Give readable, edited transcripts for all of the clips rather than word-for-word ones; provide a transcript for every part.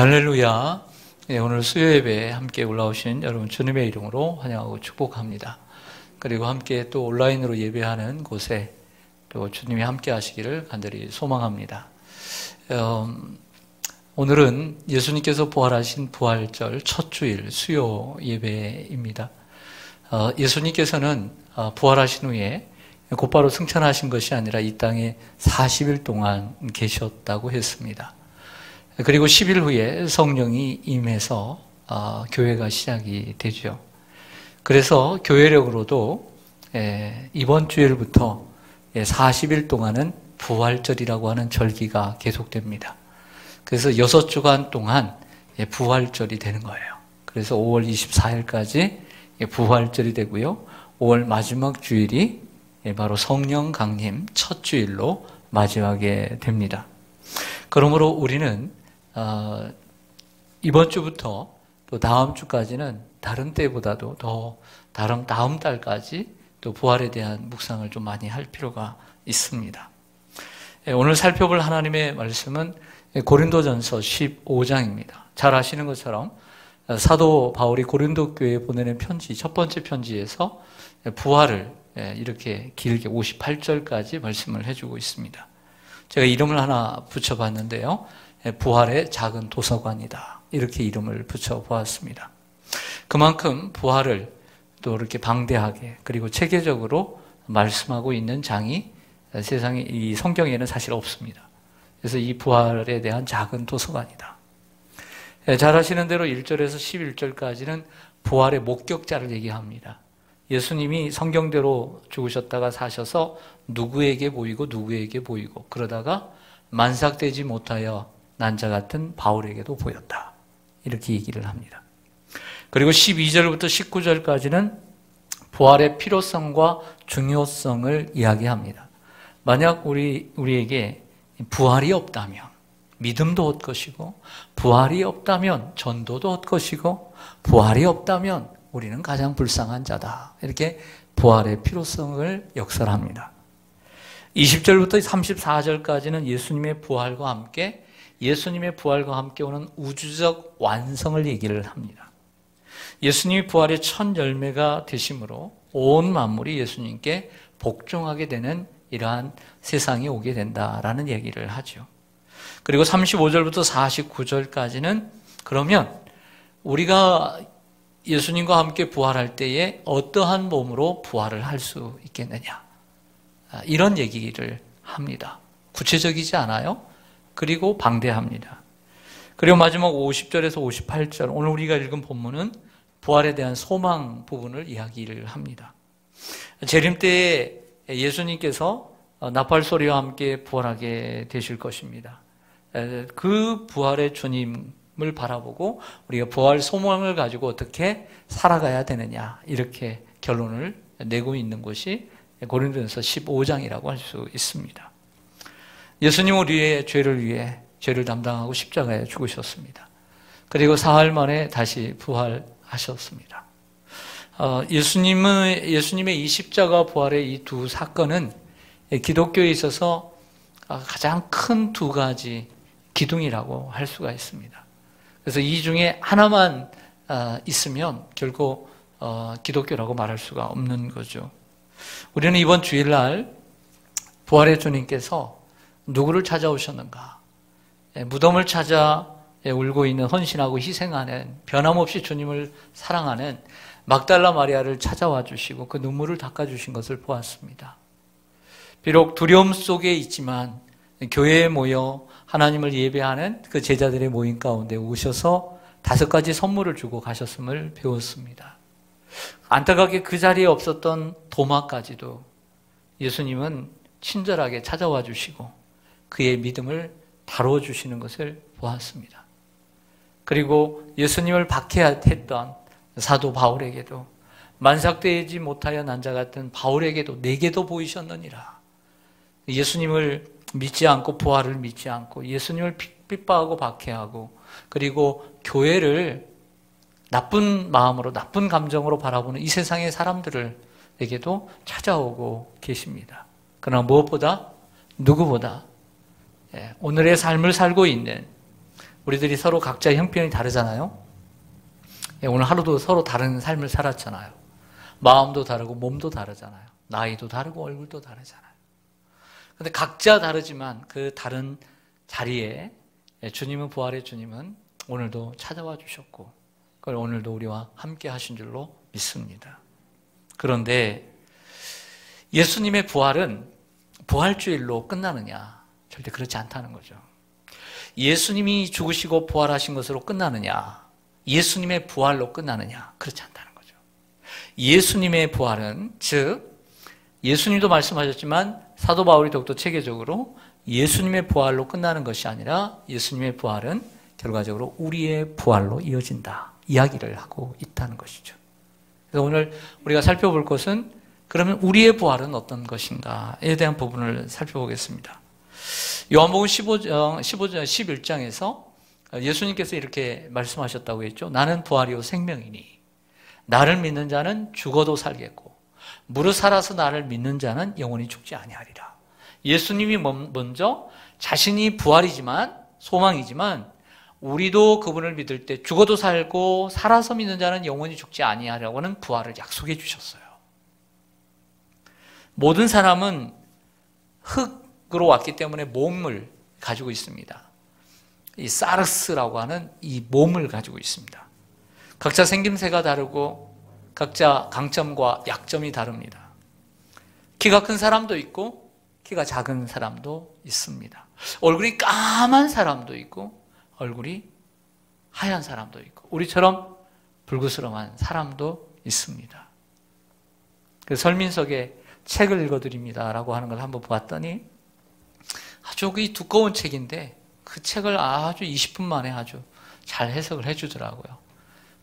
할렐루야. 오늘 수요 예배에 함께 올라오신 여러분 주님의 이름으로 환영하고 축복합니다. 그리고 함께 또 온라인으로 예배하는 곳에 또 주님이 함께 하시기를 간절히 소망합니다. 오늘은 예수님께서 부활하신 부활절 첫 주일 수요 예배입니다. 예수님께서는 부활하신 후에 곧바로 승천하신 것이 아니라 이 땅에 40일 동안 계셨다고 했습니다. 그리고 10일 후에 성령이 임해서 교회가 시작이 되죠. 그래서 교회력으로도 이번 주일부터 40일 동안은 부활절이라고 하는 절기가 계속됩니다. 그래서 6주간 동안 부활절이 되는 거예요. 그래서 5월 24일까지 부활절이 되고요. 5월 마지막 주일이 바로 성령 강림 첫 주일로 맞이하게 됩니다. 그러므로 우리는 이번 주부터 또 다음 주까지는 다른 때보다도 더 다음 달까지 또 부활에 대한 묵상을 좀 많이 할 필요가 있습니다. 오늘 살펴볼 하나님의 말씀은 고린도전서 15장입니다. 잘 아시는 것처럼 사도 바울이 고린도 교회에 보내는 편지, 첫 번째 편지에서 부활을 이렇게 길게 58절까지 말씀을 해주고 있습니다. 제가 이름을 하나 붙여봤는데요. 부활의 작은 도서관이다. 이렇게 이름을 붙여보았습니다. 그만큼 부활을 또 이렇게 방대하게 그리고 체계적으로 말씀하고 있는 장이 세상에 이 성경에는 사실 없습니다. 그래서 이 부활에 대한 작은 도서관이다. 잘 아시는 대로 1절에서 11절까지는 부활의 목격자를 얘기합니다. 예수님이 성경대로 죽으셨다가 사셔서 누구에게 보이고 누구에게 보이고 그러다가 만삭되지 못하여 난자 같은 바울에게도 보였다. 이렇게 얘기를 합니다. 그리고 12절부터 19절까지는 부활의 필요성과 중요성을 이야기합니다. 만약 우리에게 부활이 없다면 믿음도 헛것이고 부활이 없다면 전도도 헛것이고 부활이 없다면 우리는 가장 불쌍한 자다. 이렇게 부활의 필요성을 역설합니다. 20절부터 34절까지는 예수님의 부활과 함께 오는 우주적 완성을 얘기를 합니다. 예수님이 부활의 첫 열매가 되심으로 온 만물이 예수님께 복종하게 되는 이러한 세상이 오게 된다라는 얘기를 하죠. 그리고 35절부터 49절까지는 그러면 우리가 예수님과 함께 부활할 때에 어떠한 몸으로 부활을 할 수 있겠느냐. 이런 얘기를 합니다. 구체적이지 않아요? 그리고 방대합니다. 그리고 마지막 50절에서 58절, 오늘 우리가 읽은 본문은 부활에 대한 소망 부분을 이야기를 합니다. 재림 때에 예수님께서 나팔 소리와 함께 부활하게 되실 것입니다. 그 부활의 주님을 바라보고 우리가 부활 소망을 가지고 어떻게 살아가야 되느냐, 이렇게 결론을 내고 있는 것이 고린도전서 15장이라고 할 수 있습니다. 예수님은 우리의 죄를 위해 죄를 담당하고 십자가에 죽으셨습니다. 그리고 사흘 만에 다시 부활하셨습니다. 예수님의 이 십자가 부활의 이 두 사건은 기독교에 있어서 가장 큰 두 가지 기둥이라고 할 수가 있습니다. 그래서 이 중에 하나만 있으면 결국 기독교라고 말할 수가 없는 거죠. 우리는 이번 주일날 부활의 주님께서 누구를 찾아오셨는가? 무덤을 찾아 울고 있는, 헌신하고 희생하는, 변함없이 주님을 사랑하는 막달라 마리아를 찾아와 주시고 그 눈물을 닦아주신 것을 보았습니다. 비록 두려움 속에 있지만 교회에 모여 하나님을 예배하는 그 제자들의 모임 가운데 오셔서 5가지 선물을 주고 가셨음을 배웠습니다. 안타깝게 그 자리에 없었던 도마까지도 예수님은 친절하게 찾아와 주시고 그의 믿음을 다뤄주시는 것을 보았습니다. 그리고 예수님을 박해했던 사도 바울에게도 만삭되지 못하여 난자 같은 바울에게도 내게도 보이셨느니라. 예수님을 믿지 않고 부활을 믿지 않고 예수님을 핍박하고 박해하고 그리고 교회를 나쁜 마음으로 나쁜 감정으로 바라보는 이 세상의 사람들에게도 찾아오고 계십니다. 그러나 무엇보다 누구보다 오늘의 삶을 살고 있는 우리들이 서로 각자의 형편이 다르잖아요. 오늘 하루도 서로 다른 삶을 살았잖아요. 마음도 다르고 몸도 다르잖아요. 나이도 다르고 얼굴도 다르잖아요. 근데 각자 다르지만 그 다른 자리에 주님은, 부활의 주님은 오늘도 찾아와 주셨고, 그걸 오늘도 우리와 함께 하신 줄로 믿습니다. 그런데 예수님의 부활은 부활주일로 끝나느냐? 절대 그렇지 않다는 거죠. 예수님이 죽으시고 부활하신 것으로 끝나느냐? 예수님의 부활로 끝나느냐? 그렇지 않다는 거죠. 예수님의 부활은, 즉 예수님도 말씀하셨지만 사도 바울이 더욱더 체계적으로 예수님의 부활로 끝나는 것이 아니라 예수님의 부활은 결과적으로 우리의 부활로 이어진다, 이야기를 하고 있다는 것이죠. 그래서 오늘 우리가 살펴볼 것은, 그러면 우리의 부활은 어떤 것인가에 대한 부분을 살펴보겠습니다. 요한복음 11장에서 예수님께서 이렇게 말씀하셨다고 했죠. 나는 부활이요 생명이니 나를 믿는 자는 죽어도 살겠고 무릇 살아서 나를 믿는 자는 영원히 죽지 아니하리라. 예수님이 먼저 자신이 부활이지만, 소망이지만 우리도 그분을 믿을 때 죽어도 살고 살아서 믿는 자는 영원히 죽지 아니하리라고는 부활을 약속해 주셨어요. 모든 사람은 흙으로 왔기 때문에 몸을 가지고 있습니다. 이 사르스라고 하는 이 몸을 가지고 있습니다. 각자 생김새가 다르고 각자 강점과 약점이 다릅니다. 키가 큰 사람도 있고 키가 작은 사람도 있습니다. 얼굴이 까만 사람도 있고 얼굴이 하얀 사람도 있고 우리처럼 불구스름한 사람도 있습니다. 그 설민석의 책을 읽어드립니다라고 하는 걸 한번 보았더니 아주 두꺼운 책인데 그 책을 아주 20분 만에 아주 잘 해석을 해주더라고요.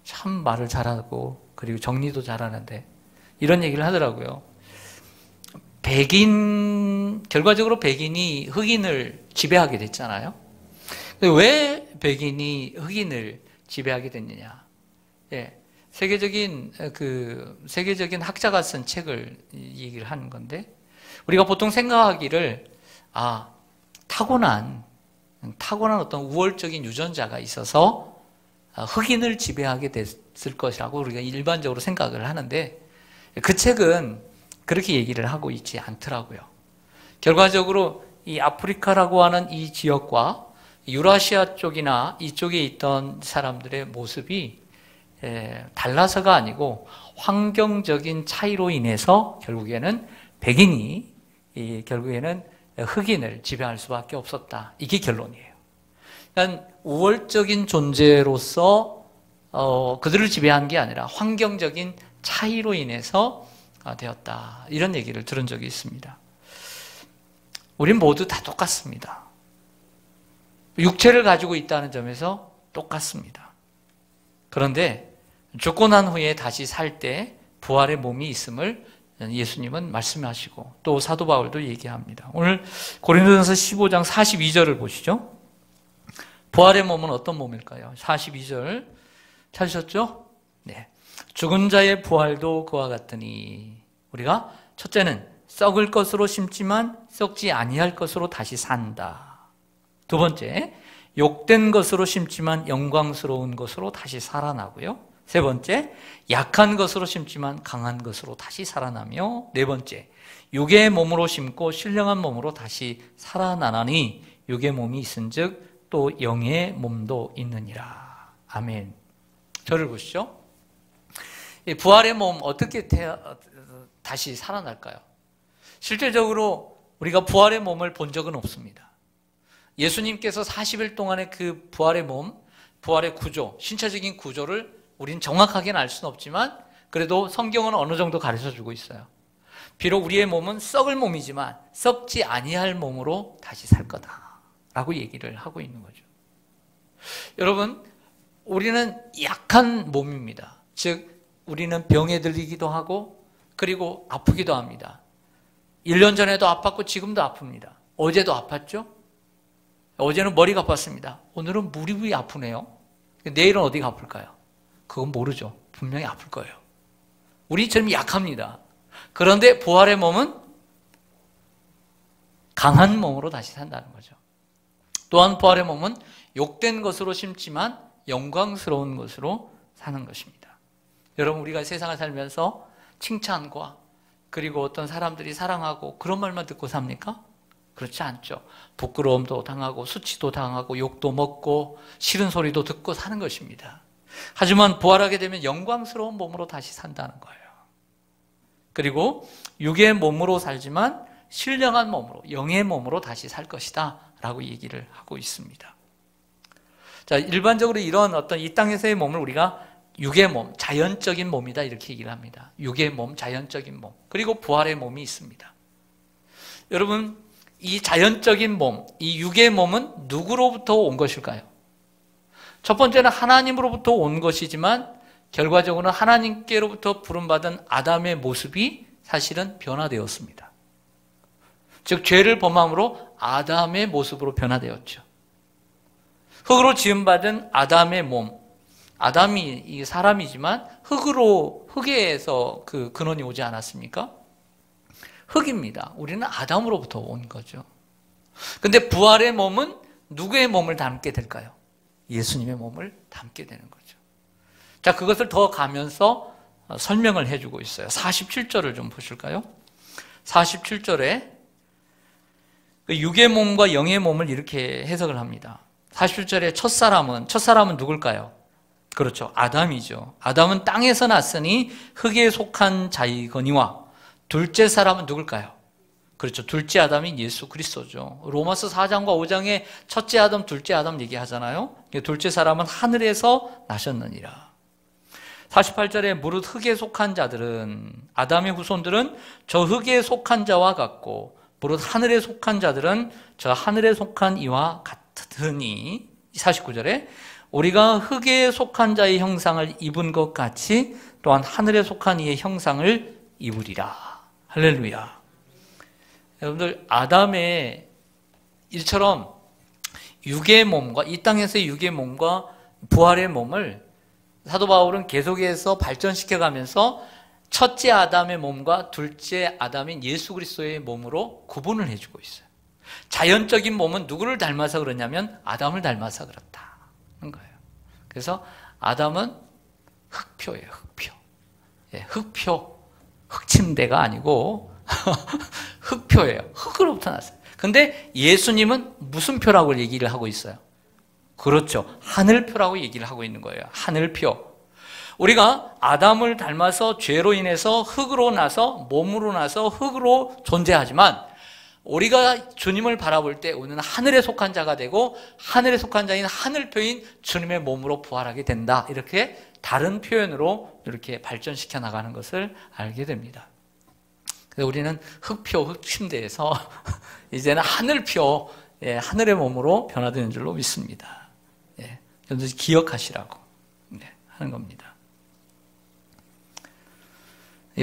참 말을 잘하고 그리고 정리도 잘하는데 이런 얘기를 하더라고요. 결과적으로 백인이 흑인을 지배하게 됐잖아요. 왜 백인이 흑인을 지배하게 됐느냐? 세계적인 학자가 쓴 책을 얘기를 하는 건데, 우리가 보통 생각하기를 타고난 어떤 우월적인 유전자가 있어서 흑인을 지배하게 됐을 것이라고 우리가 일반적으로 생각을 하는데, 그 책은 그렇게 얘기를 하고 있지 않더라고요. 결과적으로 이 아프리카라고 하는 이 지역과 유라시아 쪽이나 이쪽에 있던 사람들의 모습이 달라서가 아니고 환경적인 차이로 인해서 결국에는 백인이 결국에는 흑인을 지배할 수밖에 없었다. 이게 결론이에요. 그러니까 우월적인 존재로서 그들을 지배한 게 아니라 환경적인 차이로 인해서 되었다. 이런 얘기를 들은 적이 있습니다. 우린 모두 다 똑같습니다. 육체를 가지고 있다는 점에서 똑같습니다. 그런데 죽고 난 후에 다시 살 때 부활의 몸이 있음을 예수님은 말씀하시고 또 사도 바울도 얘기합니다. 오늘 고린도전서 15장 42절을 보시죠. 부활의 몸은 어떤 몸일까요? 42절 찾으셨죠? 네. 죽은 자의 부활도 그와 같으니 우리가 첫째는 썩을 것으로 심지만 썩지 아니할 것으로 다시 산다. 두 번째, 욕된 것으로 심지만 영광스러운 것으로 다시 살아나고요. 세 번째, 약한 것으로 심지만 강한 것으로 다시 살아나며, 네 번째, 육의 몸으로 심고 신령한 몸으로 다시 살아나나니 육의 몸이 있은즉 또 영의 몸도 있느니라. 아멘. 저를 보시죠. 부활의 몸 어떻게 다시 살아날까요? 실질적으로 우리가 부활의 몸을 본 적은 없습니다. 예수님께서 40일 동안의 그 부활의 몸, 부활의 구조, 신체적인 구조를 우린 정확하게는 알 수는 없지만 그래도 성경은 어느 정도 가르쳐주고 있어요. 비록 우리의 몸은 썩을 몸이지만 썩지 아니할 몸으로 다시 살 거다라고 얘기를 하고 있는 거죠. 여러분, 우리는 약한 몸입니다. 즉 우리는 병에 들리기도 하고 그리고 아프기도 합니다. 1년 전에도 아팠고 지금도 아픕니다. 어제도 아팠죠? 어제는 머리가 아팠습니다. 오늘은 무릎이 아프네요. 내일은 어디가 아플까요? 그건 모르죠. 분명히 아플 거예요. 우리처럼 약합니다. 그런데 부활의 몸은 강한 몸으로 다시 산다는 거죠. 또한 부활의 몸은 욕된 것으로 심지만 영광스러운 것으로 사는 것입니다. 여러분, 우리가 세상을 살면서 칭찬과 그리고 어떤 사람들이 사랑하고 그런 말만 듣고 삽니까? 그렇지 않죠. 부끄러움도 당하고 수치도 당하고 욕도 먹고 싫은 소리도 듣고 사는 것입니다. 하지만 부활하게 되면 영광스러운 몸으로 다시 산다는 거예요. 그리고 육의 몸으로 살지만 신령한 몸으로, 영의 몸으로 다시 살 것이다 라고 얘기를 하고 있습니다. 자, 일반적으로 이런 어떤 이 땅에서의 몸을 우리가 육의 몸, 자연적인 몸이다 이렇게 얘기를 합니다. 육의 몸, 자연적인 몸, 그리고 부활의 몸이 있습니다. 여러분, 이 자연적인 몸, 이 육의 몸은 누구로부터 온 것일까요? 첫 번째는 하나님으로부터 온 것이지만 결과적으로는 하나님께로부터 부름받은 아담의 모습이 사실은 변화되었습니다. 즉 죄를 범함으로 아담의 모습으로 변화되었죠. 흙으로 지음받은 아담의 몸, 아담이 사람이지만 흙에서 그 근원이 오지 않았습니까? 흙입니다. 우리는 아담으로부터 온 거죠. 근데 부활의 몸은 누구의 몸을 담게 될까요? 예수님의 몸을 담게 되는 거죠. 자, 그것을 더 가면서 설명을 해주고 있어요. 47절을 좀 보실까요? 47절에 육의 몸과 영의 몸을 이렇게 해석을 합니다. 47절에 첫사람은 누굴까요? 그렇죠. 아담이죠. 아담은 땅에서 났으니 흙에 속한 자이거니와 둘째 사람은 누굴까요? 그렇죠. 둘째 아담이 예수 그리스도죠. 로마서 4장과 5장에 첫째 아담, 둘째 아담 얘기하잖아요. 둘째 사람은 하늘에서 나셨느니라. 48절에 무릇 흙에 속한 자들은, 아담의 후손들은 저 흙에 속한 자와 같고 무릇 하늘에 속한 자들은 저 하늘에 속한 이와 같으니, 49절에 우리가 흙에 속한 자의 형상을 입은 것 같이 또한 하늘에 속한 이의 형상을 입으리라. 할렐루야. 여러분들, 아담의 일처럼 육의 몸과, 이 땅에서의 육의 몸과 부활의 몸을 사도 바울은 계속해서 발전시켜가면서 첫째 아담의 몸과 둘째 아담인 예수 그리스도의 몸으로 구분을 해주고 있어요. 자연적인 몸은 누구를 닮아서 그러냐면 아담을 닮아서 그렇다는 거예요. 그래서 아담은 흙표예요. 흙표. 예, 흙침대가 아니고 흙표예요. 흙으로부터 났어요. 근데 예수님은 무슨 표라고 얘기를 하고 있어요? 그렇죠. 하늘표라고 얘기를 하고 있는 거예요. 하늘표. 우리가 아담을 닮아서 죄로 인해서 흙으로 나서 몸으로 나서 흙으로 존재하지만 우리가 주님을 바라볼 때 우리는 하늘에 속한 자가 되고 하늘에 속한 자인 하늘표인 주님의 몸으로 부활하게 된다. 이렇게 다른 표현으로 이렇게 발전시켜 나가는 것을 알게 됩니다. 그래서 우리는 흙표, 흙침대에서 이제는 하늘표, 예, 하늘의 몸으로 변화되는 줄로 믿습니다. 예, 여러분들 기억하시라고 하는 겁니다.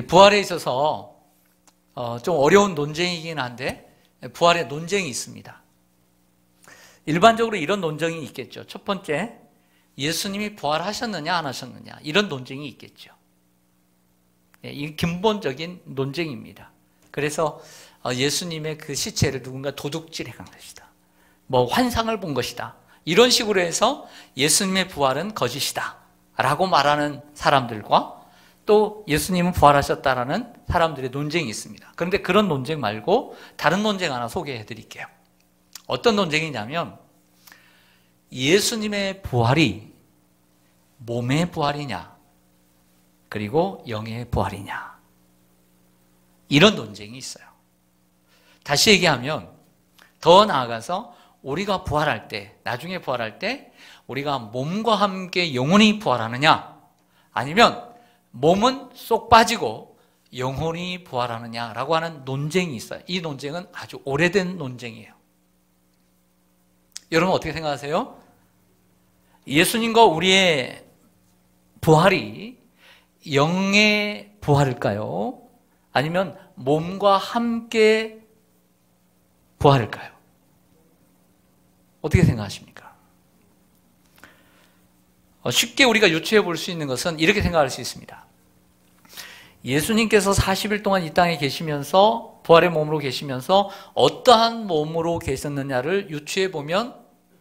부활에 있어서 좀 어려운 논쟁이긴 한데 부활의 논쟁이 있습니다. 일반적으로 이런 논쟁이 있겠죠. 첫 번째, 예수님이 부활하셨느냐 안 하셨느냐 이런 논쟁이 있겠죠. 이 근본적인 논쟁입니다. 그래서 예수님의 그 시체를 누군가 도둑질해 간 것이다. 뭐 환상을 본 것이다. 이런 식으로 해서 예수님의 부활은 거짓이다 라고 말하는 사람들과 또 예수님은 부활하셨다라는 사람들의 논쟁이 있습니다. 그런데 그런 논쟁 말고 다른 논쟁 하나 소개해 드릴게요. 어떤 논쟁이냐면 예수님의 부활이 몸의 부활이냐 그리고 영의 부활이냐 이런 논쟁이 있어요. 다시 얘기하면 더 나아가서 우리가 부활할 때, 나중에 부활할 때 우리가 몸과 함께 영혼이 부활하느냐 아니면 몸은 쏙 빠지고 영혼이 부활하느냐라고 하는 논쟁이 있어요. 이 논쟁은 아주 오래된 논쟁이에요. 여러분 어떻게 생각하세요? 예수님과 우리의 부활이 영의 부활일까요? 아니면 몸과 함께 부활일까요? 어떻게 생각하십니까? 쉽게 우리가 유추해 볼 수 있는 것은 이렇게 생각할 수 있습니다. 예수님께서 40일 동안 이 땅에 계시면서 부활의 몸으로 계시면서 어떠한 몸으로 계셨느냐를 유추해 보면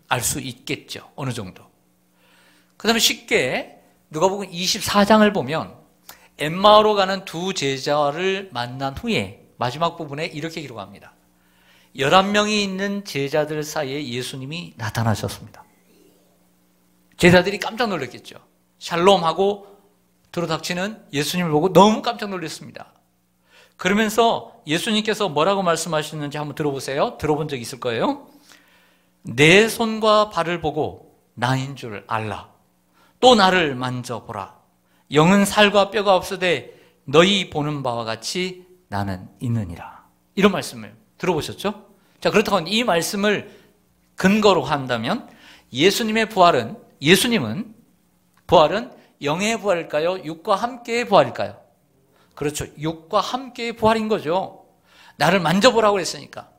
알 수 있겠죠. 어느 정도. 그 다음에 쉽게 누가복음 24장을 보면 엠마오로 가는 두 제자를 만난 후에 마지막 부분에 이렇게 기록합니다. 11명이 있는 제자들 사이에 예수님이 나타나셨습니다. 제자들이 깜짝 놀랐겠죠. 샬롬하고 들어닥치는 예수님을 보고 너무 깜짝 놀랐습니다. 그러면서 예수님께서 뭐라고 말씀하셨는지 한번 들어보세요. 들어본 적 있을 거예요. 내 손과 발을 보고 나인 줄 알라. 또 나를 만져보라. 영은 살과 뼈가 없으되 너희 보는 바와 같이 나는 있느니라. 이런 말씀을 들어보셨죠? 자, 그렇다고 이 말씀을 근거로 한다면 예수님은 부활은 영의 부활일까요? 육과 함께의 부활일까요? 그렇죠. 육과 함께의 부활인 거죠. 나를 만져보라고 했으니까.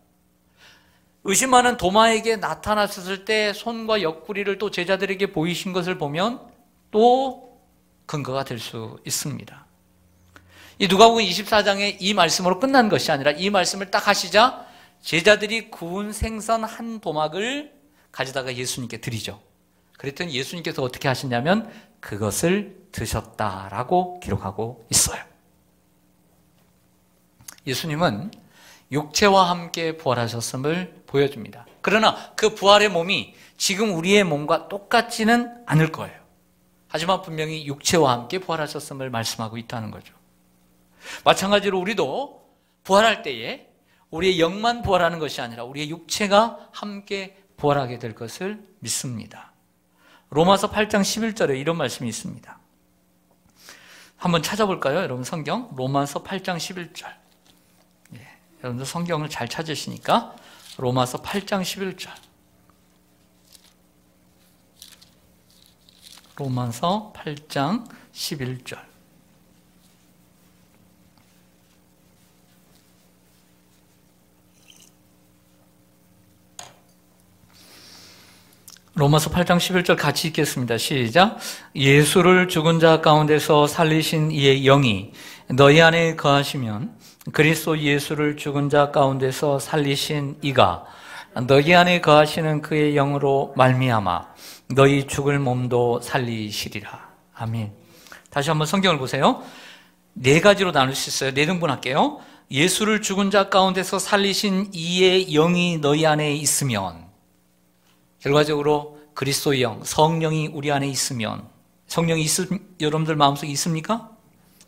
의심하는 도마에게 나타났을 때 손과 옆구리를 또 제자들에게 보이신 것을 보면 또 근거가 될 수 있습니다. 이 누가복음 24장의 이 말씀으로 끝난 것이 아니라 이 말씀을 딱 하시자 제자들이 구운 생선 한 도막을 가져다가 예수님께 드리죠. 그랬더니 예수님께서 어떻게 하시냐면 그것을 드셨다라고 기록하고 있어요. 예수님은 육체와 함께 부활하셨음을 보여줍니다. 그러나 그 부활의 몸이 지금 우리의 몸과 똑같지는 않을 거예요. 하지만 분명히 육체와 함께 부활하셨음을 말씀하고 있다는 거죠. 마찬가지로 우리도 부활할 때에 우리의 영만 부활하는 것이 아니라 우리의 육체가 함께 부활하게 될 것을 믿습니다. 로마서 8장 11절에 이런 말씀이 있습니다. 한번 찾아볼까요? 여러분 성경 로마서 8장 11절. 여러분들 성경을 잘 찾으시니까 로마서 8장 11절. 로마서 8장 11절. 로마서 8장 11절 같이 읽겠습니다. 시작. 예수를 죽은 자 가운데서 살리신 이의 영이 너희 안에 거하시면 그리스도 예수를 죽은 자 가운데서 살리신 이가 너희 안에 거하시는 그의 영으로 말미암아 너희 죽을 몸도 살리시리라. 아멘. 다시 한번 성경을 보세요. 네 가지로 나눌 수 있어요. 네 등분 할게요. 예수를 죽은 자 가운데서 살리신 이의 영이 너희 안에 있으면, 결과적으로 그리스도의 영, 성령이 우리 안에 있으면, 성령이 여러분들 마음속에 있습니까?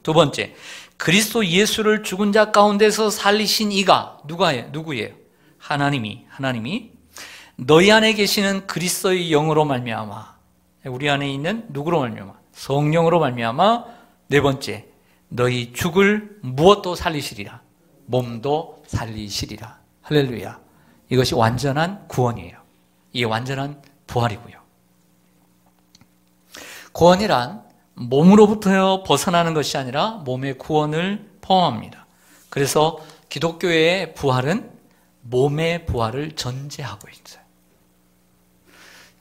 두 번째, 그리스도 예수를 죽은 자 가운데서 살리신 이가 누구예요? 하나님이 너희 안에 계시는 그리스도의 영으로 말미암아, 우리 안에 있는 누구로 말미암아? 성령으로 말미암아. 네 번째, 너희 죽을 무엇도 살리시리라, 몸도 살리시리라. 할렐루야. 이것이 완전한 구원이에요. 이게 완전한 부활이고요. 구원이란 몸으로부터 벗어나는 것이 아니라 몸의 구원을 포함합니다. 그래서 기독교의 부활은 몸의 부활을 전제하고 있어요.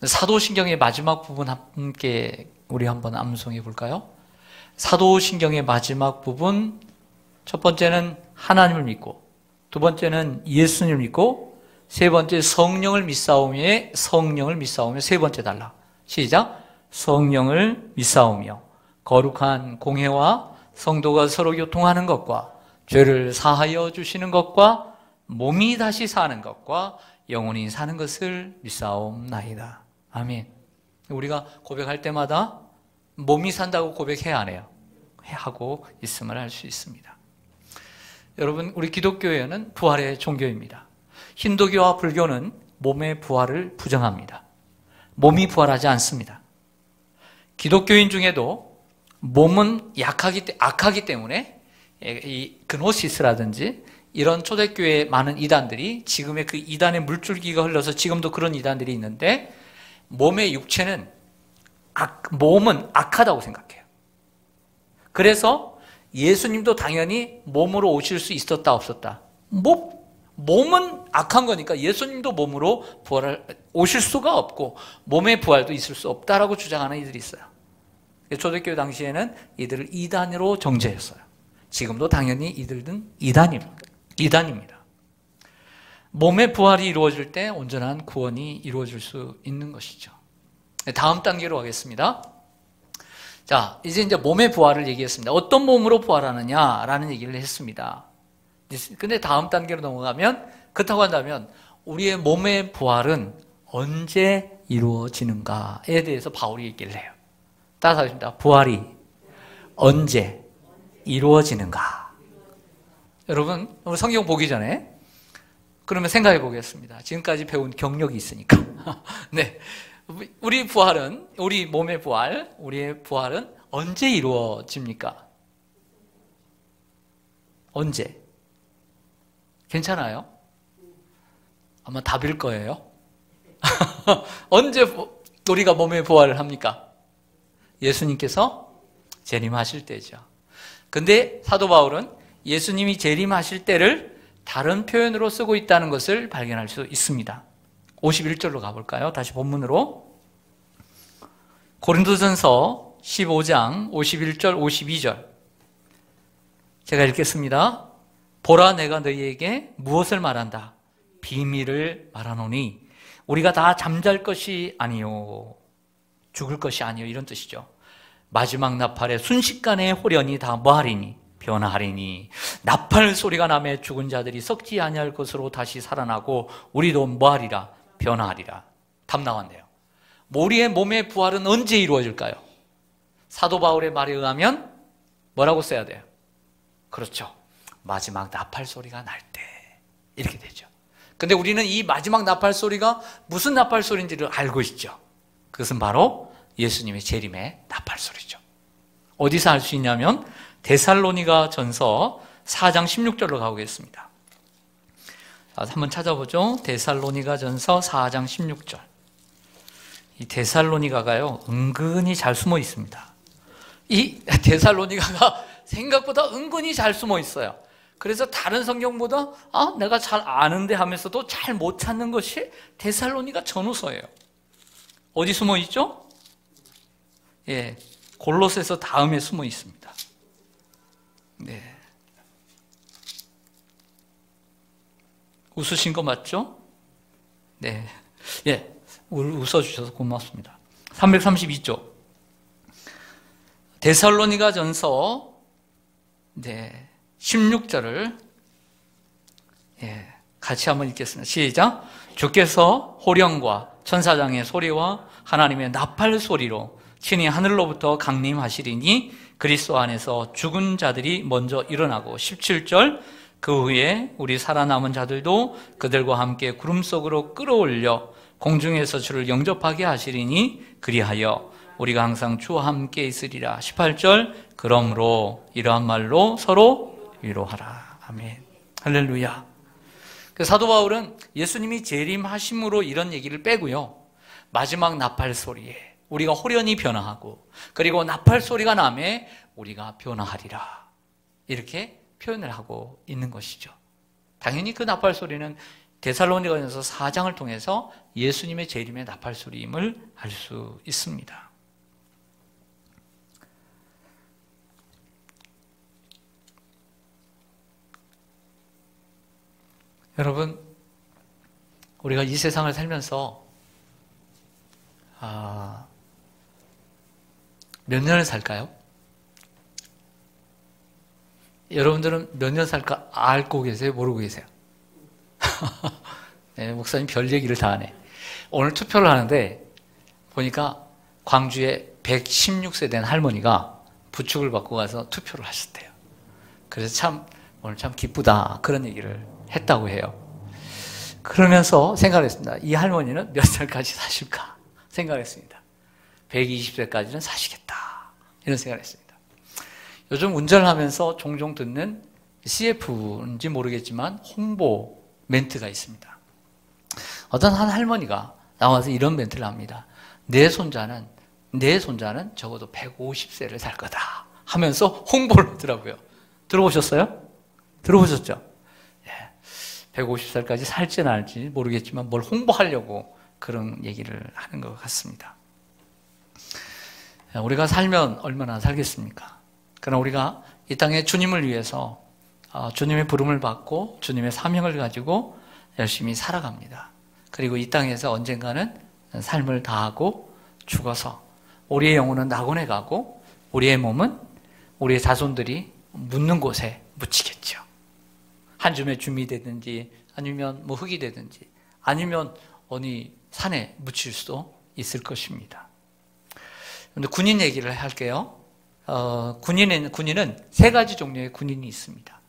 사도신경의 마지막 부분 함께 우리 한번 암송해 볼까요? 사도신경의 마지막 부분, 첫 번째는 하나님을 믿고, 두 번째는 예수님을 믿고, 세 번째 성령을 믿사오며, 세 번째 달라. 시작. 성령을 믿사오며 거룩한 공회와 성도가 서로 교통하는 것과 죄를 사하여 주시는 것과 몸이 다시 사는 것과 영원히 사는 것을 믿사옵나이다. 아멘. 우리가 고백할 때마다 몸이 산다고 고백해야 안 해요? 하고 있음을 알 수 있습니다. 여러분, 우리 기독교회는 부활의 종교입니다. 힌두교와 불교는 몸의 부활을 부정합니다. 몸이 부활하지 않습니다. 기독교인 중에도 몸은 악하기 때문에 이 그노시스라든지 이런 초대교회의 많은 이단들이, 지금의 그 이단의 물줄기가 흘러서 지금도 그런 이단들이 있는데, 몸의 육체는 몸은 악하다고 생각해요. 그래서 예수님도 당연히 몸으로 오실 수 있었다 없었다. 몸은 악한 거니까 예수님도 몸으로 오실 수가 없고 몸의 부활도 있을 수 없다라고 주장하는 이들이 있어요. 초대교회 당시에는 이들을 이단으로 정죄했어요. 지금도 당연히 이들은 이단입니다. 몸의 부활이 이루어질 때 온전한 구원이 이루어질 수 있는 것이죠. 다음 단계로 가겠습니다. 자, 이제 몸의 부활을 얘기했습니다. 어떤 몸으로 부활하느냐라는 얘기를 했습니다. 근데 다음 단계로 넘어가면, 그렇다고 한다면 우리의 몸의 부활은 언제 이루어지는가에 대해서 바울이 얘기를 해요. 따라서 하겠습니다. 부활이 언제 이루어지는가? 여러분, 오늘 성경 보기 전에 그러면 생각해 보겠습니다. 지금까지 배운 경력이 있으니까. 네. 우리 부활은, 우리 몸의 부활, 우리의 부활은 언제 이루어집니까? 언제? 괜찮아요? 아마 답일 거예요. 언제 우리가 몸의 부활을 합니까? 예수님께서 재림하실 때죠. 근데 사도 바울은 예수님이 재림하실 때를 다른 표현으로 쓰고 있다는 것을 발견할 수 있습니다. 51절로 가볼까요? 다시 본문으로. 고린도전서 15장 51절 52절 제가 읽겠습니다. 보라, 내가 너희에게 무엇을 말한다? 비밀을 말하노니 우리가 다 잠잘 것이 아니요 죽을 것이 아니요, 이런 뜻이죠. 마지막 나팔에 순식간에 홀연히 다 뭐하리니? 변화하리니 나팔 소리가 나매 죽은 자들이 썩지 아니할 것으로 다시 살아나고 우리도 뭐하리라? 변화하리라. 답 나왔네요. 우리의 몸의 부활은 언제 이루어질까요? 사도 바울의 말에 의하면 뭐라고 써야 돼요? 그렇죠. 마지막 나팔 소리가 날 때 이렇게 되죠. 근데 우리는 이 마지막 나팔 소리가 무슨 나팔 소리인지를 알고 있죠. 그것은 바로 예수님의 재림의 나팔 소리죠. 어디서 알 수 있냐면 데살로니가 전서 4장 16절로 가보겠습니다. 한번 찾아보죠. 데살로니가 전서 4장 16절. 이 데살로니가가요, 은근히 잘 숨어 있습니다. 이 데살로니가가 생각보다 은근히 잘 숨어 있어요. 그래서 다른 성경보다 내가 잘 아는데 하면서도 잘 못 찾는 것이 데살로니가 전후서예요. 어디 숨어 있죠? 예, 골로새서 다음에 숨어 있습니다. 네. 웃으신 거 맞죠? 네. 예, 웃어주셔서 고맙습니다. 332쪽. 데살로니가 전서 16절을 같이 한번 읽겠습니다. 시작. 주께서 호령과 천사장의 소리와 하나님의 나팔 소리로 친히 하늘로부터 강림하시리니 그리스도 안에서 죽은 자들이 먼저 일어나고 17절. 그 후에 우리 살아남은 자들도 그들과 함께 구름 속으로 끌어올려 공중에서 주를 영접하게 하시리니 그리하여 우리가 항상 주와 함께 있으리라. 18절. 그러므로 이러한 말로 서로 위로하라. 아멘. 할렐루야. 사도 바울은 예수님이 재림하심으로 이런 얘기를 빼고요, 마지막 나팔 소리에 우리가 홀연히 변화하고 그리고 나팔 소리가 나매 우리가 변화하리라, 이렇게 표현을 하고 있는 것이죠. 당연히 그 나팔 소리는 데살로니가전서 4장을 통해서 예수님의 재림의 나팔 소리임을 알 수 있습니다. 여러분, 우리가 이 세상을 살면서 몇 년을 살까요? 여러분들은 몇 년 살까 알고 계세요? 모르고 계세요? 네, 목사님 별 얘기를 다 하네. 오늘 투표를 하는데 보니까 광주에 116세 된 할머니가 부축을 받고 가서 투표를 하셨대요. 그래서 오늘 참 기쁘다, 그런 얘기를 했다고 해요. 그러면서 생각을 했습니다. 이 할머니는 몇 살까지 사실까 생각을 했습니다. 120세까지는 사시겠다, 이런 생각을 했습니다. 요즘 운전을 하면서 종종 듣는 CF인지 모르겠지만 홍보 멘트가 있습니다. 어떤 한 할머니가 나와서 이런 멘트를 합니다. 내 손자는 적어도 150세를 살 거다 하면서 홍보를 하더라고요. 들어보셨어요? 들어보셨죠? 150살까지 살지는 않을지 모르겠지만 뭘 홍보하려고 그런 얘기를 하는 것 같습니다. 우리가 살면 얼마나 살겠습니까? 그러나 우리가 이 땅에 주님을 위해서 주님의 부름을 받고 주님의 사명을 가지고 열심히 살아갑니다. 그리고 이 땅에서 언젠가는 삶을 다하고 죽어서 우리의 영혼은 낙원에 가고 우리의 몸은 우리의 자손들이 묻는 곳에 묻히겠죠. 한 줌의 줌이 되든지 아니면 뭐 흙이 되든지 아니면 어느 산에 묻힐 수도 있을 것입니다. 그런데 군인 얘기를 할게요. 군인은 세 가지 종류의 군인이 있습니다.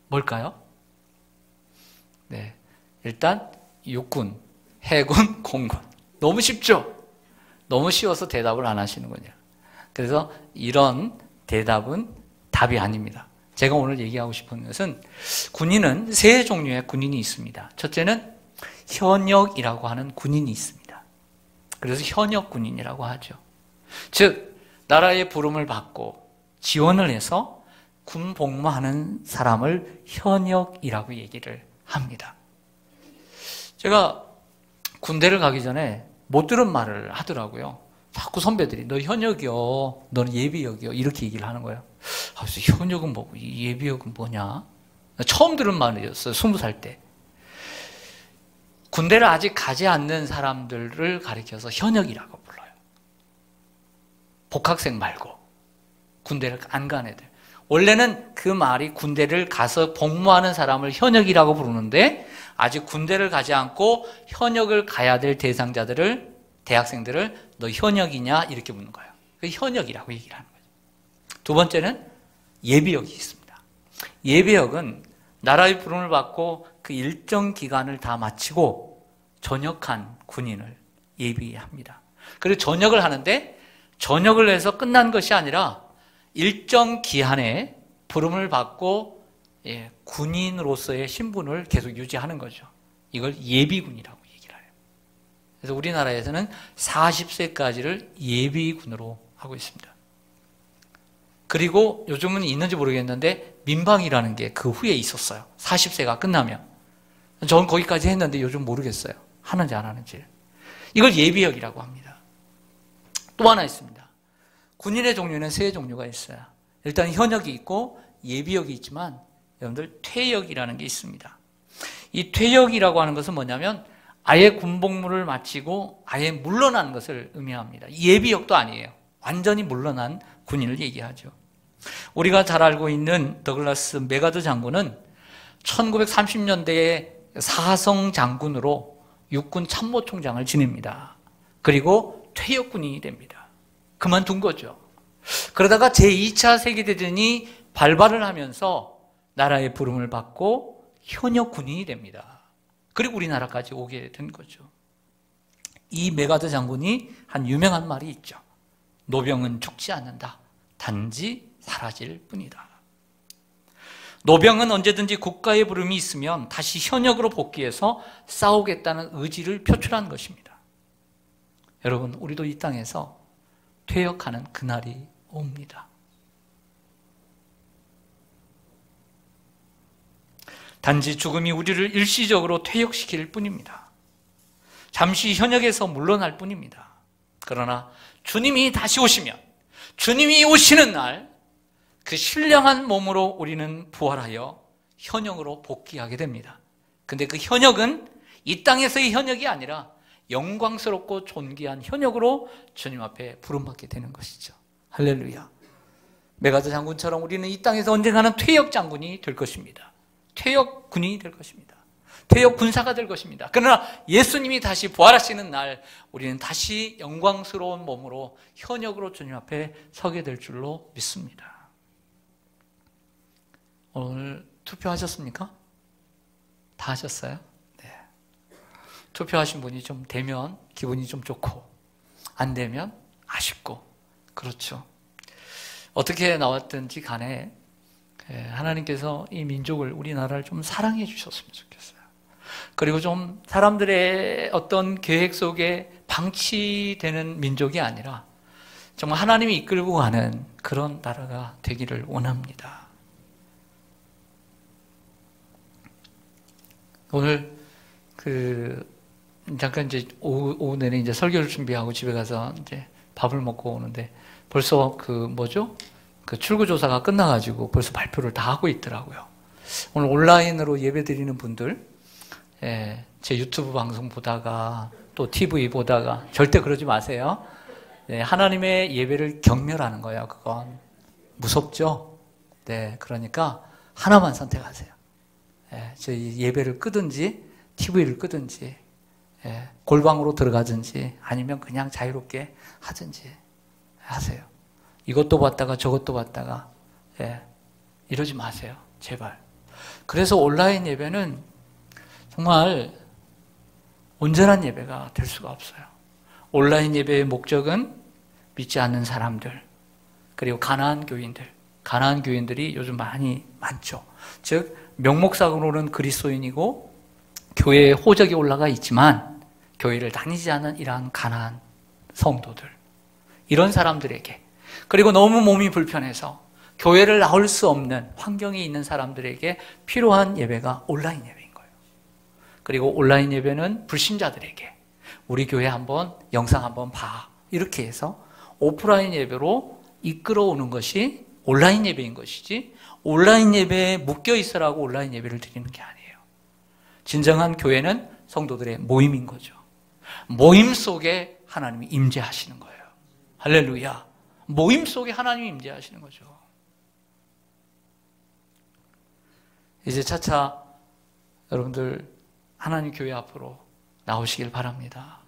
뭘까요? 네, 일단 육군, 해군, 공군. 너무 쉽죠? 너무 쉬워서 대답을 안 하시는군요. 그래서 이런 대답은 답이 아닙니다. 제가 오늘 얘기하고 싶은 것은 군인은 세 종류의 군인이 있습니다. 첫째는 현역이라고 하는 군인이 있습니다. 그래서 현역 군인이라고 하죠. 즉 나라의 부름을 받고 지원을 해서 군 복무하는 사람을 현역이라고 얘기를 합니다. 제가 군대를 가기 전에 못 들은 말을 하더라고요. 자꾸 선배들이 너 현역이요, 너는 예비역이요 이렇게 얘기를 하는 거예요. 그래서 현역은 뭐고 예비역은 뭐냐? 처음 들은 말이었어요. 20살 때. 군대를 아직 가지 않는 사람들을 가리켜서 현역이라고 불러요. 복학생 말고 군대를 안 간 애들. 원래는 그 말이 군대를 가서 복무하는 사람을 현역이라고 부르는데 아직 군대를 가지 않고 현역을 가야 될 대상자들을, 대학생들을 너 현역이냐 이렇게 묻는 거예요. 현역이라고 얘기를 하는 거죠. 두 번째는 예비역이 있습니다. 예비역은 나라의 부름을 받고 그 일정 기간을 다 마치고 전역한 군인을 예비합니다. 그리고 전역을 하는데 전역을 해서 끝난 것이 아니라 일정 기한에 부름을 받고 군인으로서의 신분을 계속 유지하는 거죠. 이걸 예비군이라고 얘기를 해요. 그래서 우리나라에서는 40세까지를 예비군으로 하고 있습니다. 그리고 요즘은 있는지 모르겠는데 민방이라는 게 그 후에 있었어요. 40세가 끝나면. 저는 거기까지 했는데 요즘 모르겠어요. 하는지 안 하는지. 이걸 예비역이라고 합니다. 또 하나 있습니다. 군인의 종류는 세 종류가 있어요. 일단 현역이 있고 예비역이 있지만 여러분들 퇴역이라는 게 있습니다. 이 퇴역이라고 하는 것은 뭐냐면 아예 군복무를 마치고 아예 물러난 것을 의미합니다. 예비역도 아니에요. 완전히 물러난 군인을 얘기하죠. 우리가 잘 알고 있는 더글라스 메가더 장군은 1930년대에 사성 장군으로 육군 참모총장을 지냅니다. 그리고 퇴역군인이 됩니다. 그만둔 거죠. 그러다가 제2차 세계대전이 발발을 하면서 나라의 부름을 받고 현역 군인이 됩니다. 그리고 우리나라까지 오게 된 거죠. 이 메가더 장군이 한 유명한 말이 있죠. 노병은 죽지 않는다. 단지 사라질 뿐이다. 노병은 언제든지 국가의 부름이 있으면 다시 현역으로 복귀해서 싸우겠다는 의지를 표출한 것입니다. 여러분, 우리도 이 땅에서 퇴역하는 그날이 옵니다. 단지 죽음이 우리를 일시적으로 퇴역시킬 뿐입니다. 잠시 현역에서 물러날 뿐입니다. 그러나 주님이 다시 오시면, 주님이 오시는 날 그 신령한 몸으로 우리는 부활하여 현역으로 복귀하게 됩니다. 근데 그 현역은 이 땅에서의 현역이 아니라 영광스럽고 존귀한 현역으로 주님 앞에 부름받게 되는 것이죠. 할렐루야. 메가더 장군처럼 우리는 이 땅에서 언젠가는 퇴역 장군이 될 것입니다. 퇴역 군인이 될 것입니다. 퇴역 군사가 될 것입니다. 그러나 예수님이 다시 부활하시는 날 우리는 다시 영광스러운 몸으로 현역으로 주님 앞에 서게 될 줄로 믿습니다. 오늘 투표하셨습니까? 다 하셨어요? 네. 투표하신 분이 좀 되면 기분이 좀 좋고 안 되면 아쉽고 그렇죠. 어떻게 나왔든지 간에 하나님께서 이 민족을, 우리나라를 좀 사랑해 주셨으면 좋겠어요. 그리고 좀 사람들의 어떤 계획 속에 방치되는 민족이 아니라 정말 하나님이 이끌고 가는 그런 나라가 되기를 원합니다. 오늘 잠깐 이제 오후 내내 이제 설교를 준비하고 집에 가서 이제 밥을 먹고 오는데 벌써 그 출구조사가 끝나가지고 벌써 발표를 다 하고 있더라고요. 오늘 온라인으로 예배 드리는 분들, 제 유튜브 방송 보다가 또 TV 보다가 절대 그러지 마세요. 하나님의 예배를 경멸하는 거예요. 그건 무섭죠? 네, 그러니까 하나만 선택하세요. 저희 예배를 끄든지 TV를 끄든지 골방으로 들어가든지 아니면 그냥 자유롭게 하든지 하세요. 이것도 봤다가 저것도 봤다가 이러지 마세요. 제발. 그래서 온라인 예배는 정말 온전한 예배가 될 수가 없어요. 온라인 예배의 목적은 믿지 않는 사람들, 그리고 가난한 교인들이 요즘 많죠. 즉 명목상으로는 그리스도인이고 교회에 호적이 올라가 있지만 교회를 다니지 않는 이러한 가난한 성도들, 이런 사람들에게, 그리고 너무 몸이 불편해서 교회를 나올 수 없는 환경에 있는 사람들에게 필요한 예배가 온라인 예배인 거예요. 그리고 온라인 예배는 불신자들에게 우리 교회 한번 영상 한번 봐, 이렇게 해서 오프라인 예배로 이끌어오는 것이 온라인 예배인 것이지, 온라인 예배에 묶여 있으라고 온라인 예배를 드리는 게 아니에요. 진정한 교회는 성도들의 모임인 거죠. 모임 속에 하나님이 임재하시는 거예요. 할렐루야. 모임 속에 하나님이 임재하시는 거죠. 이제 차차 여러분들 하나님 교회 앞으로 나오시길 바랍니다.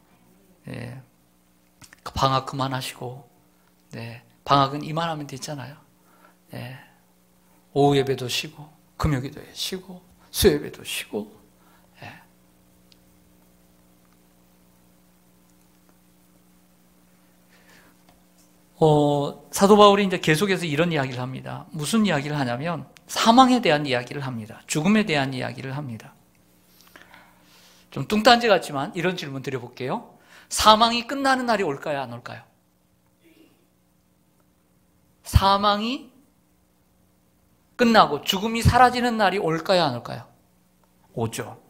방학 그만하시고, 방학은 이만하면 됐잖아요. 오후 예배도 쉬고, 금요기도에 쉬고, 수요예배도 쉬고. 사도 바울이 이제 계속해서 이런 이야기를 합니다. 무슨 이야기를 하냐면 사망에 대한 이야기를 합니다. 죽음에 대한 이야기를 합니다. 좀 뚱딴지 같지만 이런 질문 드려볼게요. 사망이 끝나는 날이 올까요, 안 올까요? 사망이 끝나고 죽음이 사라지는 날이 올까요, 안 올까요? 오죠.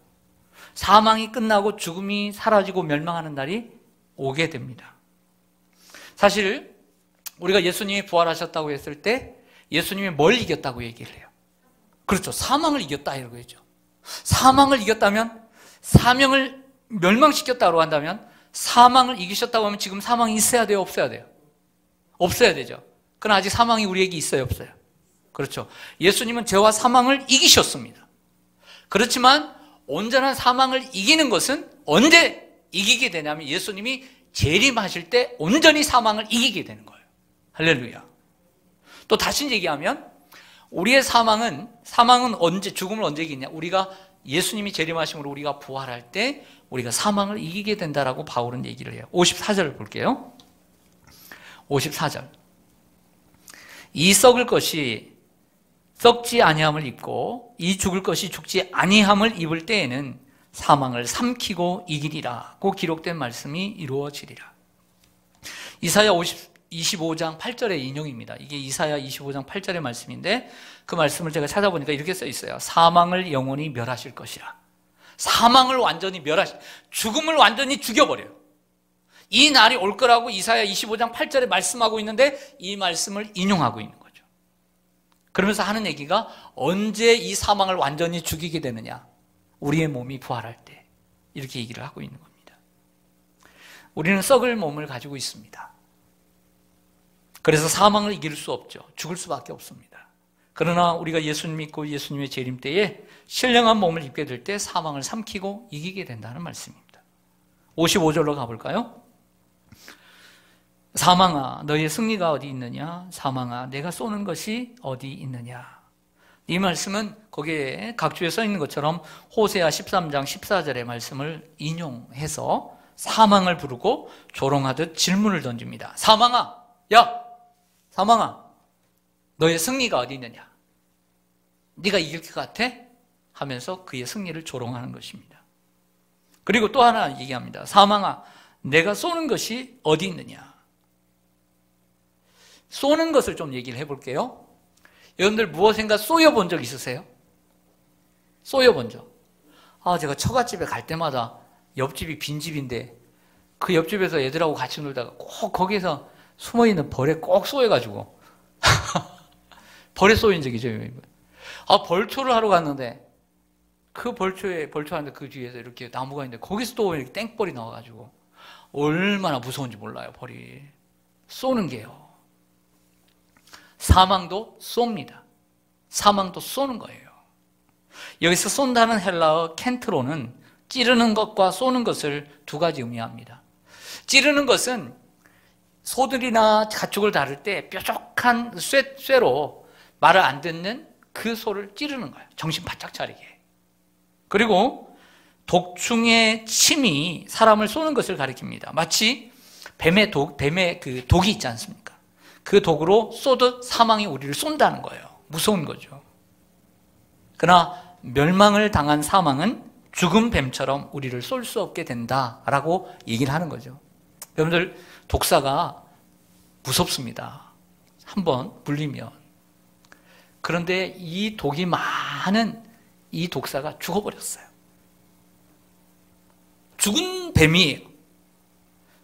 사망이 끝나고 죽음이 사라지고 멸망하는 날이 오게 됩니다. 사실 우리가 예수님이 부활하셨다고 했을 때 예수님이 뭘 이겼다고 얘기를 해요? 그렇죠. 사망을 이겼다 이러고 했죠. 사망을 이겼다면, 사명을 멸망시켰다고 한다면, 사망을 이기셨다고 하면 지금 사망이 있어야 돼요, 없어야 돼요? 없어야 되죠. 그러나 아직 사망이 우리에게 있어요, 없어요? 그렇죠. 예수님은 죄와 사망을 이기셨습니다. 그렇지만 온전한 사망을 이기는 것은 언제 이기게 되냐면 예수님이 재림하실 때 온전히 사망을 이기게 되는 거예요. 할렐루야. 또 다시 얘기하면 우리의 사망은 언제, 죽음을 언제 이기냐? 우리가 예수님이 재림하심으로 우리가 부활할 때 우리가 사망을 이기게 된다라고 바울은 얘기를 해요. 54절 볼게요. 54절. 이 썩을 것이 썩지 아니함을 입고 이 죽을 것이 죽지 아니함을 입을 때에는 사망을 삼키고 이기리라고 기록된 말씀이 이루어지리라. 이사야 25장 8절의 인용입니다. 이게 이사야 25장 8절의 말씀인데 그 말씀을 제가 찾아보니까 이렇게 써 있어요. 사망을 영원히 멸하실 것이라. 사망을 완전히 죽음을 완전히 죽여버려요. 이 날이 올 거라고 이사야 25장 8절에 말씀하고 있는데 이 말씀을 인용하고 있는 거죠. 그러면서 하는 얘기가 언제 이 사망을 완전히 죽이게 되느냐? 우리의 몸이 부활할 때. 이렇게 얘기를 하고 있는 겁니다. 우리는 썩을 몸을 가지고 있습니다. 그래서 사망을 이길 수 없죠. 죽을 수밖에 없습니다. 그러나 우리가 예수님 믿고 예수님의 재림 때에 신령한 몸을 입게 될 때 사망을 삼키고 이기게 된다는 말씀입니다. 55절로 가볼까요? 사망아 너의 승리가 어디 있느냐? 사망아 내가 쏘는 것이 어디 있느냐? 이 말씀은 거기에 각주에 써 있는 것처럼 호세아 13장 14절의 말씀을 인용해서 사망을 부르고 조롱하듯 질문을 던집니다. 사망아, 야, 사망아, 너의 승리가 어디 있느냐? 네가 이길 것 같아? 하면서 그의 승리를 조롱하는 것입니다. 그리고 또 하나 얘기합니다. 사망아, 내가 쏘는 것이 어디 있느냐? 쏘는 것을 좀 얘기를 해볼게요. 여러분들 무엇인가 쏘여본 적 있으세요? 쏘여본 적. 제가 처갓집에 갈 때마다 옆집이 빈집인데 그 옆집에서 애들하고 같이 놀다가 꼭 거기에서 숨어있는 벌에 꼭 쏘여가지고 벌에 쏘인 적이죠. 벌초를 하러 갔는데 그 벌초하는데 그 뒤에서 이렇게 나무가 있는데 거기서 또 이렇게 땡벌이 나와가지고 얼마나 무서운지 몰라요. 벌이 쏘는 게요. 사망도 쏩니다. 사망도 쏘는 거예요. 여기서 쏜다는 헬라어 켄트로는 찌르는 것과 쏘는 것을 두 가지 의미합니다. 찌르는 것은 소들이나 가축을 다룰 때 뾰족한 쇠로 말을 안 듣는 그 소를 찌르는 거예요. 정신 바짝 차리게. 그리고 독충의 침이 사람을 쏘는 것을 가리킵니다. 마치 뱀의 그 독이 있지 않습니까? 그 독으로 쏘듯 사망이 우리를 쏜다는 거예요. 무서운 거죠. 그러나 멸망을 당한 사망은 죽은 뱀처럼 우리를 쏠 수 없게 된다라고 얘기를 하는 거죠. 여러분들, 독사가 무섭습니다. 한번 물리면. 그런데 이 독이 많은 이 독사가 죽어버렸어요. 죽은 뱀이에요.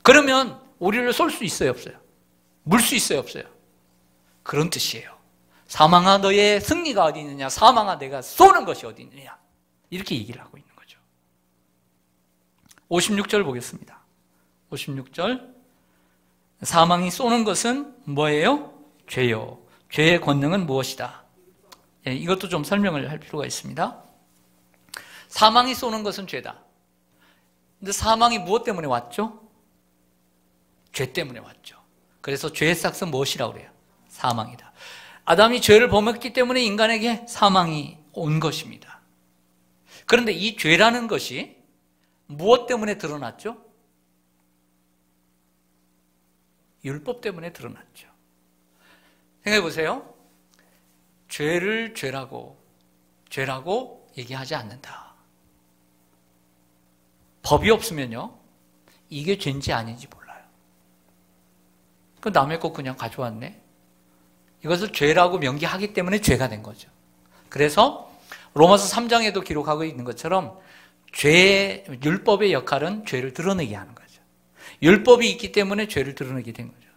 그러면 우리를 쏠 수 있어요, 없어요? 물 수 있어요, 없어요? 그런 뜻이에요. 사망아, 너의 승리가 어디 있느냐? 사망아, 내가 쏘는 것이 어디 있느냐? 이렇게 얘기를 하고 있는 거죠. 56절 보겠습니다. 56절. 사망이 쏘는 것은 뭐예요? 죄요. 죄의 권능은 무엇이다? 이것도 좀 설명을 할 필요가 있습니다. 사망이 쏘는 것은 죄다. 근데 사망이 무엇 때문에 왔죠? 죄 때문에 왔죠. 그래서 죄의 싹은 무엇이라고 그래요? 사망이다. 아담이 죄를 범했기 때문에 인간에게 사망이 온 것입니다. 그런데 이 죄라는 것이 무엇 때문에 드러났죠? 율법 때문에 드러났죠. 생각해 보세요. 죄를 죄라고 얘기하지 않는다. 법이 없으면요, 이게 죄인지 아닌지 몰라요. 그 남의 것 그냥 가져왔네. 이것을 죄라고 명기하기 때문에 죄가 된 거죠. 그래서 로마서 3장에도 기록하고 있는 것처럼 율법의 역할은 죄를 드러내게 하는 거죠. 율법이 있기 때문에 죄를 드러내게 된 거죠.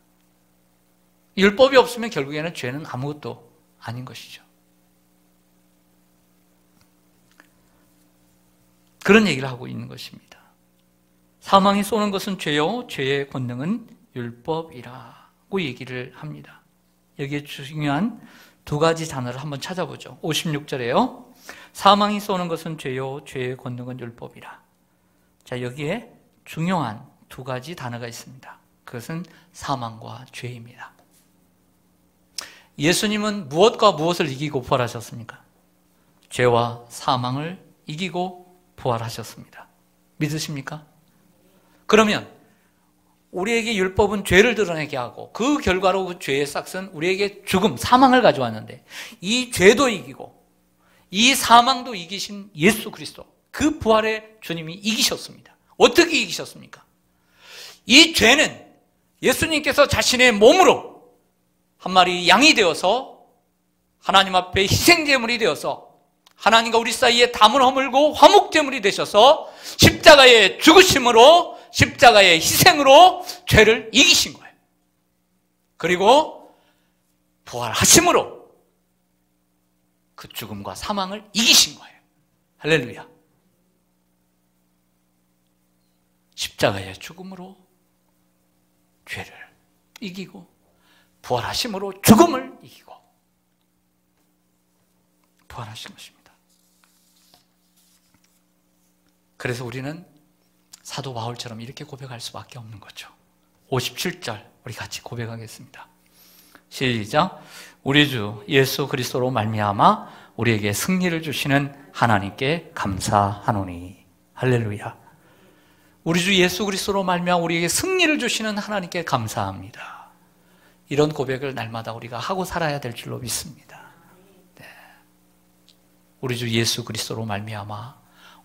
율법이 없으면 결국에는 죄는 아무것도 아닌 것이죠. 그런 얘기를 하고 있는 것입니다. 사망이 쏘는 것은 죄요, 죄의 권능은 율법이라고 얘기를 합니다. 여기에 중요한 두 가지 단어를 한번 찾아보죠. 56절에요. 사망이 쏘는 것은 죄요, 죄의 권능은 율법이라. 자, 여기에 중요한 두 가지 단어가 있습니다. 그것은 사망과 죄입니다. 예수님은 무엇과 무엇을 이기고 부활하셨습니까? 죄와 사망을 이기고 부활하셨습니다. 믿으십니까? 그러면 우리에게 율법은 죄를 드러내게 하고 그 결과로 그 죄의 싹은 우리에게 죽음, 사망을 가져왔는데 이 죄도 이기고 이 사망도 이기신 예수 그리스도, 그 부활의 주님이 이기셨습니다. 어떻게 이기셨습니까? 이 죄는 예수님께서 자신의 몸으로 한 마리 양이 되어서 하나님 앞에 희생제물이 되어서 하나님과 우리 사이에 담을 허물고 화목제물이 되셔서 십자가의 죽으심으로, 십자가의 희생으로 죄를 이기신 거예요. 그리고 부활하심으로 그 죽음과 사망을 이기신 거예요. 할렐루야. 십자가의 죽음으로 죄를 이기고 부활하심으로 죽음을 이기고 부활하신 것입니다. 그래서 우리는 사도 바울처럼 이렇게 고백할 수밖에 없는 거죠. 57절 우리 같이 고백하겠습니다. 시작. 우리 주 예수 그리스도로 말미암아 우리에게 승리를 주시는 하나님께 감사하노니. 할렐루야. 우리 주 예수 그리스도로 말미암아 우리에게 승리를 주시는 하나님께 감사합니다. 이런 고백을 날마다 우리가 하고 살아야 될 줄로 믿습니다. 네. 우리 주 예수 그리스도로 말미암아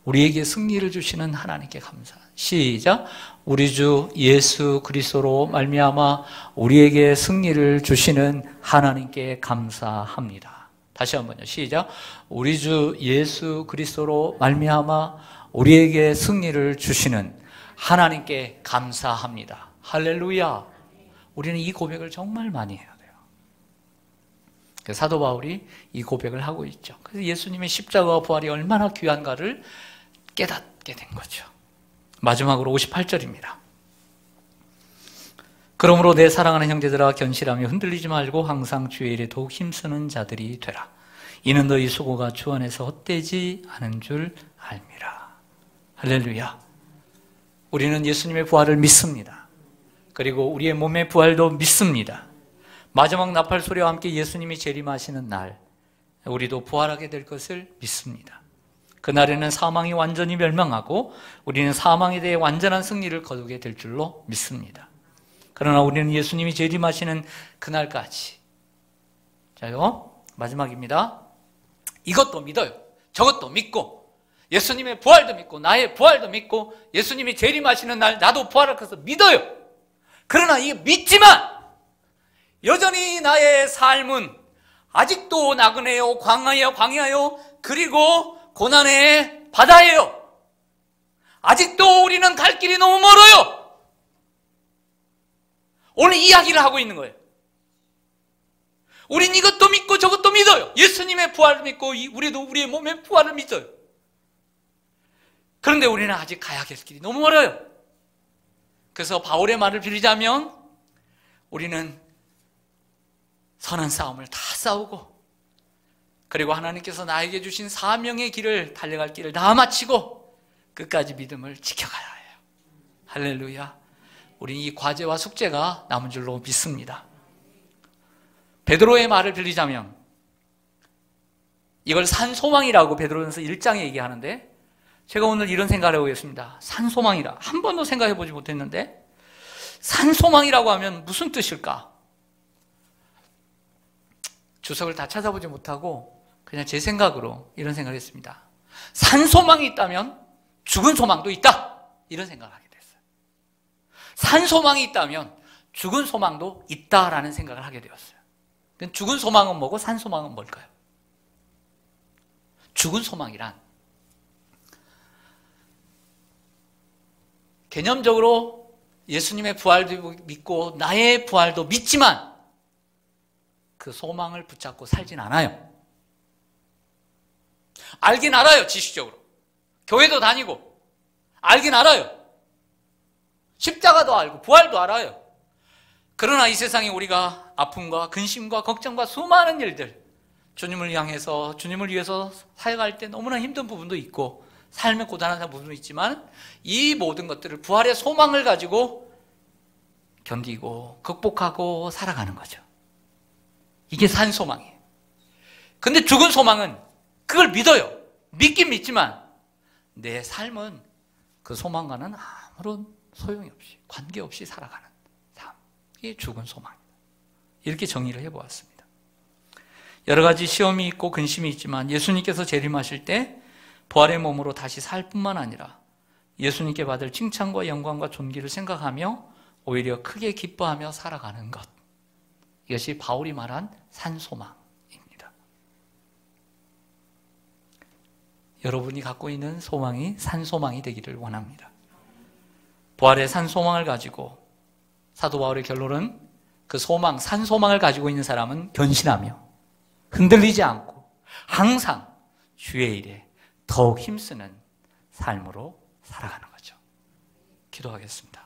우리에게 승리를 주시는 하나님께 감사. 시작. 우리 주 예수 그리스도로 말미암아 우리에게 승리를 주시는 하나님께 감사합니다. 다시 한번요. 시작. 우리 주 예수 그리스도로 말미암아 우리에게 승리를 주시는 하나님께 감사합니다. 할렐루야. 우리는 이 고백을 정말 많이 해야 돼요. 사도 바울이 이 고백을 하고 있죠. 그래서 예수님의 십자가와 부활이 얼마나 귀한가를 깨닫게 된 거죠. 마지막으로 58절입니다. 그러므로 내 사랑하는 형제들아 견실하며 흔들리지 말고 항상 주의 일에 더욱 힘쓰는 자들이 되라. 이는 너희 수고가 주 안에서 헛되지 않은 줄 알미라. 할렐루야. 우리는 예수님의 부활을 믿습니다. 그리고 우리의 몸의 부활도 믿습니다. 마지막 나팔 소리와 함께 예수님이 재림하시는 날 우리도 부활하게 될 것을 믿습니다. 그날에는 사망이 완전히 멸망하고 우리는 사망에 대해 완전한 승리를 거두게 될 줄로 믿습니다. 그러나 우리는 예수님이 재림하시는 그날까지, 자요, 마지막입니다. 이것도 믿어요. 저것도 믿고 예수님의 부활도 믿고 나의 부활도 믿고 예수님이 재림하시는 날 나도 부활할 것을 믿어요. 그러나 이게 믿지만 여전히 나의 삶은 아직도 나그네요, 광야요, 그리고 고난의 바다예요. 아직도 우리는 갈 길이 너무 멀어요. 오늘 이야기를 하고 있는 거예요. 우린 이것도 믿고 저것도 믿어요. 예수님의 부활을 믿고 우리도 우리의 몸의 부활을 믿어요. 그런데 우리는 아직 가야 할 길이 너무 멀어요. 그래서 바울의 말을 빌리자면 우리는 선한 싸움을 다 싸우고 그리고 하나님께서 나에게 주신 사명의 길을 달려갈 길을 다 마치고 끝까지 믿음을 지켜가야 해요. 할렐루야. 우리 이 과제와 숙제가 남은 줄로 믿습니다. 베드로의 말을 빌리자면 이걸 산소망이라고 베드로전서 1장에 얘기하는데 제가 오늘 이런 생각을 해보겠습니다. 산소망이라 한 번도 생각해 보지 못했는데 산소망이라고 하면 무슨 뜻일까? 주석을 다 찾아보지 못하고 그냥 제 생각으로 이런 생각을 했습니다. 산소망이 있다면 죽은 소망도 있다. 이런 생각을 하게 됐어요. 산소망이 있다면 죽은 소망도 있다라는 생각을 하게 되었어요. 죽은 소망은 뭐고 산소망은 뭘까요? 죽은 소망이란 개념적으로 예수님의 부활도 믿고 나의 부활도 믿지만 그 소망을 붙잡고 살진 않아요. 알긴 알아요. 지식적으로 교회도 다니고 알긴 알아요. 십자가도 알고 부활도 알아요. 그러나 이 세상에 우리가 아픔과 근심과 걱정과 수많은 일들 주님을 향해서 주님을 위해서 살아갈 때 너무나 힘든 부분도 있고 삶에 고단한 부분도 있지만 이 모든 것들을 부활의 소망을 가지고 견디고 극복하고 살아가는 거죠. 이게 산 소망이에요. 근데 죽은 소망은 그걸 믿어요. 믿긴 믿지만 내 삶은 그 소망과는 아무런 소용이 없이 관계없이 살아가는 삶. 이게 죽은 소망입니다. 이렇게 정의를 해보았습니다. 여러 가지 시험이 있고 근심이 있지만 예수님께서 재림하실 때 부활의 몸으로 다시 살 뿐만 아니라 예수님께 받을 칭찬과 영광과 존귀를 생각하며 오히려 크게 기뻐하며 살아가는 것. 이것이 바울이 말한 산소망입니다. 여러분이 갖고 있는 소망이 산소망이 되기를 원합니다. 부활의 산소망을 가지고 사도 바울의 결론은 그 소망, 산소망을 가지고 있는 사람은 견신하며 흔들리지 않고 항상 주의 일에 더욱 힘쓰는 삶으로 살아가는 거죠. 기도하겠습니다.